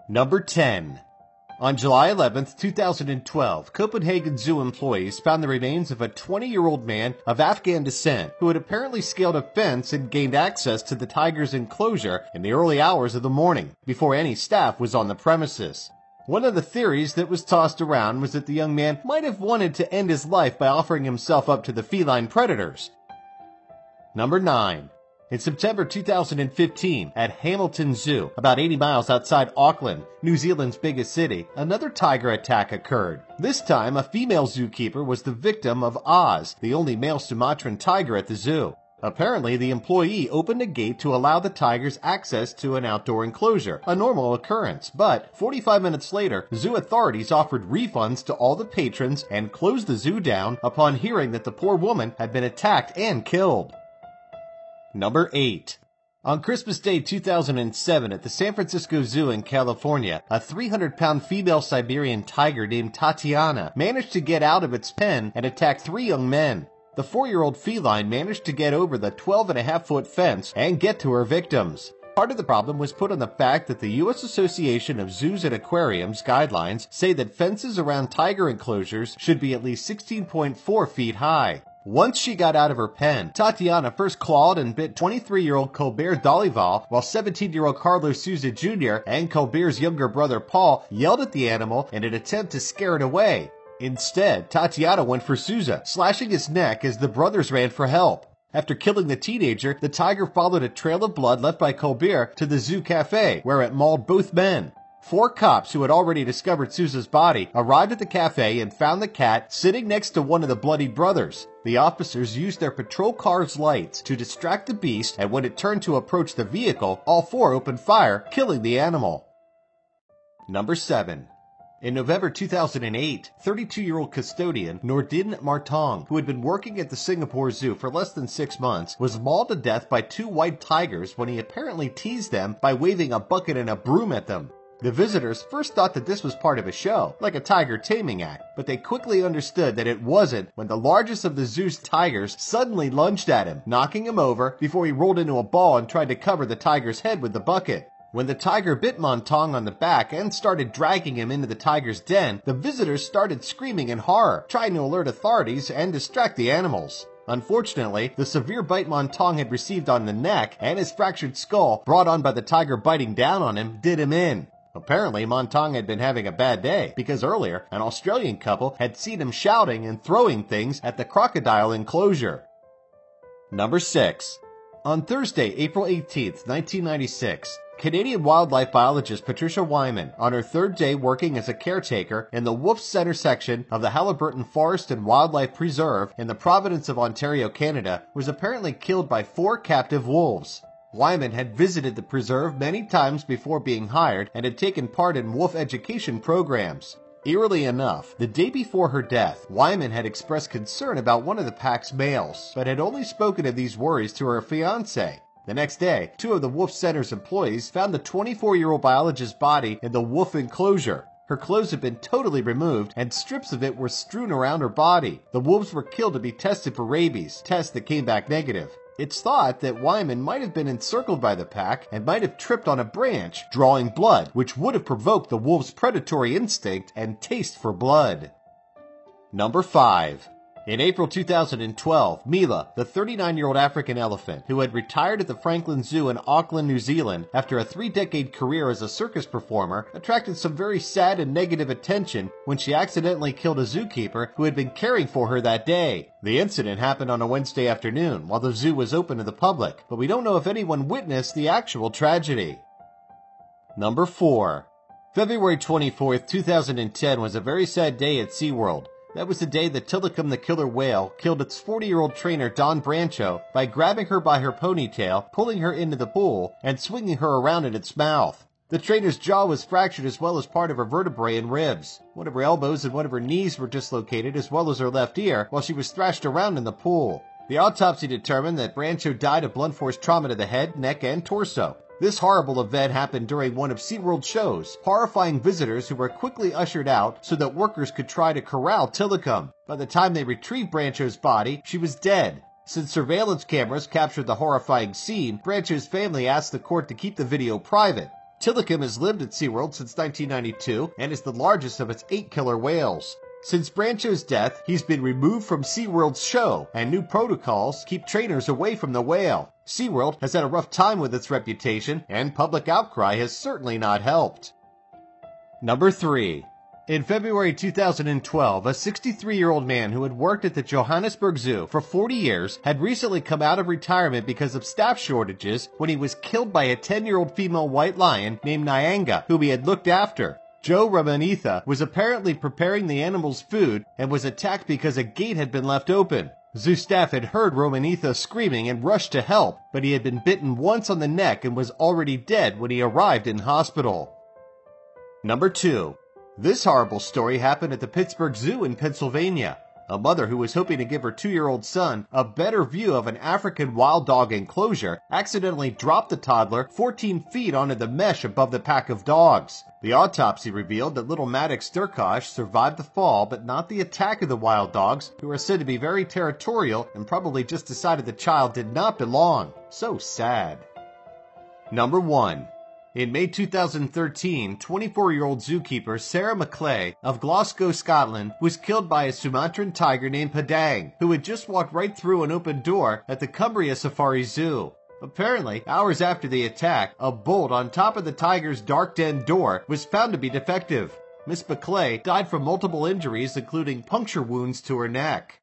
Number 10. On July 11, 2012, Copenhagen Zoo employees found the remains of a 20-year-old man of Afghan descent who had apparently scaled a fence and gained access to the tiger's enclosure in the early hours of the morning, before any staff was on the premises. One of the theories that was tossed around was that the young man might have wanted to end his life by offering himself up to the feline predators. Number 9. In September 2015, at Hamilton Zoo, about 80 miles outside Auckland, New Zealand's biggest city, another tiger attack occurred. This time, a female zookeeper was the victim of Oz, the only male Sumatran tiger at the zoo. Apparently, the employee opened a gate to allow the tigers access to an outdoor enclosure, a normal occurrence. But 45 minutes later, zoo authorities offered refunds to all the patrons and closed the zoo down upon hearing that the poor woman had been attacked and killed. Number 8. On Christmas Day 2007 at the San Francisco Zoo in California, a 300-pound female Siberian tiger named Tatiana managed to get out of its pen and attack 3 young men. The 4-year-old feline managed to get over the 12.5-foot fence and get to her victims. Part of the problem was put on the fact that the U.S. Association of Zoos and Aquariums guidelines say that fences around tiger enclosures should be at least 16.4 feet high. Once she got out of her pen, Tatiana first clawed and bit 23-year-old Colbert Dolival, while 17-year-old Carlos Souza Jr. and Colbert's younger brother Paul yelled at the animal in an attempt to scare it away. Instead, Tatiana went for Souza, slashing his neck as the brothers ran for help. After killing the teenager, the tiger followed a trail of blood left by Colbert to the zoo cafe, where it mauled both men. 4 cops who had already discovered Souza's body arrived at the cafe and found the cat sitting next to one of the bloodied brothers. The officers used their patrol car's lights to distract the beast, and when it turned to approach the vehicle, all 4 opened fire, killing the animal. Number 7. In November 2008, 32-year-old custodian Nordin Martong, who had been working at the Singapore Zoo for less than 6 months, was mauled to death by 2 white tigers when he apparently teased them by waving a bucket and a broom at them. The visitors first thought that this was part of a show, like a tiger taming act, but they quickly understood that it wasn't when the largest of the zoo's tigers suddenly lunged at him, knocking him over before he rolled into a ball and tried to cover the tiger's head with the bucket. When the tiger bit Montong on the back and started dragging him into the tiger's den, the visitors started screaming in horror, trying to alert authorities and distract the animals. Unfortunately, the severe bite Montong had received on the neck and his fractured skull, brought on by the tiger biting down on him, did him in. Apparently, Montong had been having a bad day, because earlier, an Australian couple had seen him shouting and throwing things at the crocodile enclosure. Number 6. On Thursday, April 18, 1996, Canadian wildlife biologist Patricia Wyman, on her 3rd day working as a caretaker in the Wolf Center section of the Haliburton Forest and Wildlife Preserve in the province of Ontario, Canada, was apparently killed by 4 captive wolves. Wyman had visited the preserve many times before being hired and had taken part in wolf education programs. Eerily enough, the day before her death, Wyman had expressed concern about one of the pack's males, but had only spoken of these worries to her fiancé. The next day, 2 of the Wolf Center's employees found the 24-year-old biologist's body in the wolf enclosure. Her clothes had been totally removed, and strips of it were strewn around her body. The wolves were killed to be tested for rabies, tests that came back negative. It's thought that Wyman might have been encircled by the pack and might have tripped on a branch, drawing blood, which would have provoked the wolf's predatory instinct and taste for blood. Number 5. In April 2012, Mila, the 39-year-old African elephant, who had retired at the Franklin Zoo in Auckland, New Zealand, after a 3-decade career as a circus performer, attracted some very sad and negative attention when she accidentally killed a zookeeper who had been caring for her that day. The incident happened on a Wednesday afternoon, while the zoo was open to the public, but we don't know if anyone witnessed the actual tragedy. Number 4. February 24, 2010 was a very sad day at SeaWorld. That was the day that Tilikum the killer whale killed its 40-year-old trainer Don Brancho by grabbing her by her ponytail, pulling her into the pool, and swinging her around in its mouth. The trainer's jaw was fractured as well as part of her vertebrae and ribs. One of her elbows and one of her knees were dislocated as well as her left ear while she was thrashed around in the pool. The autopsy determined that Brancho died of blunt force trauma to the head, neck, and torso. This horrible event happened during one of SeaWorld's shows, horrifying visitors who were quickly ushered out so that workers could try to corral Tilikum. By the time they retrieved Brancho's body, she was dead. Since surveillance cameras captured the horrifying scene, Brancho's family asked the court to keep the video private. Tilikum has lived at SeaWorld since 1992 and is the largest of its 8 killer whales. Since Brancho's death, he's been removed from SeaWorld's show, and new protocols keep trainers away from the whale. SeaWorld has had a rough time with its reputation, and public outcry has certainly not helped. Number 3. In February 2012, a 63-year-old man who had worked at the Johannesburg Zoo for 40 years had recently come out of retirement because of staff shortages when he was killed by a 10-year-old female white lion named Nyanga, whom he had looked after. Joe Ramanitha was apparently preparing the animal's food and was attacked because a gate had been left open. Zoo staff had heard Ramanitha screaming and rushed to help, but he had been bitten once on the neck and was already dead when he arrived in hospital. Number 2. This horrible story happened at the Pittsburgh Zoo in Pennsylvania. A mother who was hoping to give her 2-year-old son a better view of an African wild dog enclosure accidentally dropped the toddler 14 feet onto the mesh above the pack of dogs. The autopsy revealed that little Maddox Durkosh survived the fall, but not the attack of the wild dogs, who are said to be very territorial and probably just decided the child did not belong. So sad. Number 1. In May 2013, 24-year-old zookeeper Sarah McClay of Glasgow, Scotland, was killed by a Sumatran tiger named Padang, who had just walked right through an open door at the Cumbria Safari Zoo. Apparently, hours after the attack, a bolt on top of the tiger's dark den door was found to be defective. Miss McClay died from multiple injuries, including puncture wounds to her neck.